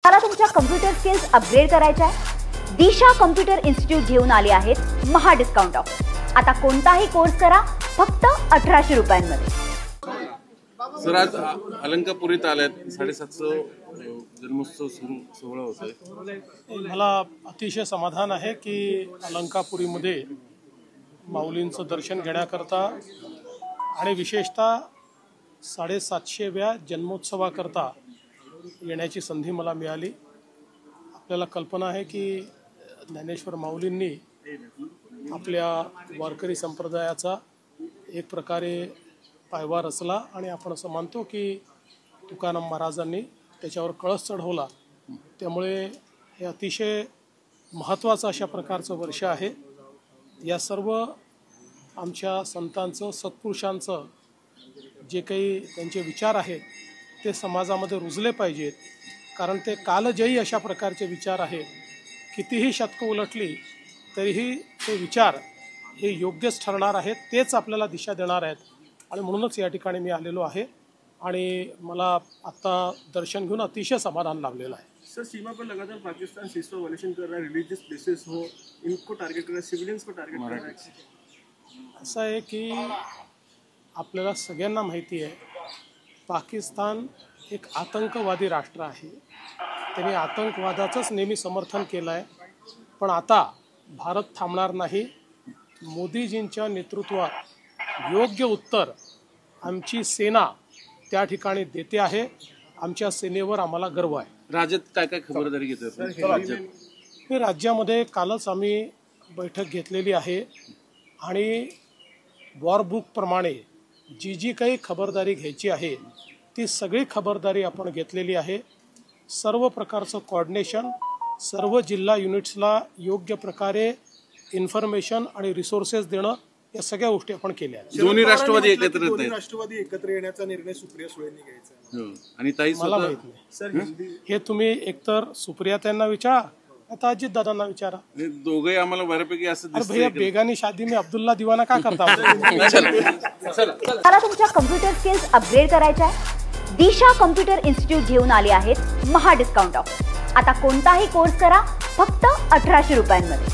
मला तुमच्या computer skills upgrade करायच्या आहे? दिशा कम्प्युटर इन्स्टिट्यूट घेऊन आले आहेत महा डिस्काउंट ऑफर। आता कोणताही कोर्स करा फक्त 1800 रुपयांमध्ये। सर, आज अलंकापुरीत आल्यात 750 जन्मोत्सव सोहळा होतोय। मला अतिशय समाधान आहे की अलंकापुरीमध्ये माऊलींचं दर्शन घेण्याकरता आणि विशेषतः 750व्या जन्मोत्सवाकरता येण्याची संधी मला मिळाली। आपल्याला कल्पना आहे की ज्ञानेश्वर माऊलींनी आपल्या वारकरी संप्रदायाचा एक प्रकारे पायवा रचला आणि आपण असं मानतो की तुकाराम महाराजांनी त्याच्यावर कळस चढवला। त्यामुळे हे अतिशय महत्त्वाचं अशा प्रकारचं वर्ष आहे। या सर्व आमच्या संतांचं सत्पुरुषांचं जे काही त्यांचे विचार आहेत ते समाजामध्ये रुजले पाहिजेत, कारण ते कालजयी अशा प्रकारचे विचार आहेत। कितीही शतकं उलटली तरीही ते विचार हे योग्यच ठरणार आहेत, तेच आपल्याला दिशा देणार आहेत आणि म्हणूनच या ठिकाणी मी आलेलो आहे आणि मला आता दर्शन घेऊन अतिशय समाधान लाभलेलं आहे। सर, सीमा पर लगातार पाकिस्तान सीज फायर वायलेशन कर रहा है, रिलीजियस प्लेसेस हो इनको टारगेट कर रहा है, सिविलियंस को टारगेट कर रहा है। असं आहे की आपल्याला सगळ्यांना माहिती आहे पाकिस्तान एक आतंकवादी राष्ट्र आहे। त्यांनी आतंकवादाचंच नेहमी समर्थन केलं आहे, पण आता भारत थांबणार नाही। मोदीजींच्या नेतृत्वात योग्य उत्तर आमची सेना त्या ठिकाणी देते आहे। आमच्या सेनेवर आम्हाला गर्व आहे। राज्यात काय काय खबरदारी घेतोय? राज्यामध्ये कालच आम्ही बैठक घेतलेली आहे आणि वॉरबुक प्रमाणे जी काही खबरदारी घ्यायची आहे ती सगळी खबरदारी आपण घेतलेली आहे। सर्व प्रकारचं कोऑर्डिनेशन, सर्व जिल्हा युनिट्सला योग्य प्रकारे इन्फॉर्मेशन आणि रिसोर्सेस देणं, या सगळ्या गोष्टी आपण केल्या आहेत। दोन्ही राष्ट्रवादी एकत्र येण्याचा निर्णय सुप्रिया सुळेंनी घ्यायचा आणि ताई मला माहित नाही। हे तुम्ही एकतर सुप्रिया त्यांना विचारा, आता अजित दादांना विचारा। दोघे आम्हाला बऱ्यापैकी असं अरे भैया, बेगानी शादी में अब्दुल्ला दिवाना का करता? मला तुमच्या कम्प्युटर स्किल्स अपग्रेड करायच्या आहे? दिशा कम्प्युटर इन्स्टिट्यूट घेऊन आले आहेत महा डिस्काउंट ऑफर। आता कोणताही कोर्स करा फक्त 1800 रुपयांमध्ये।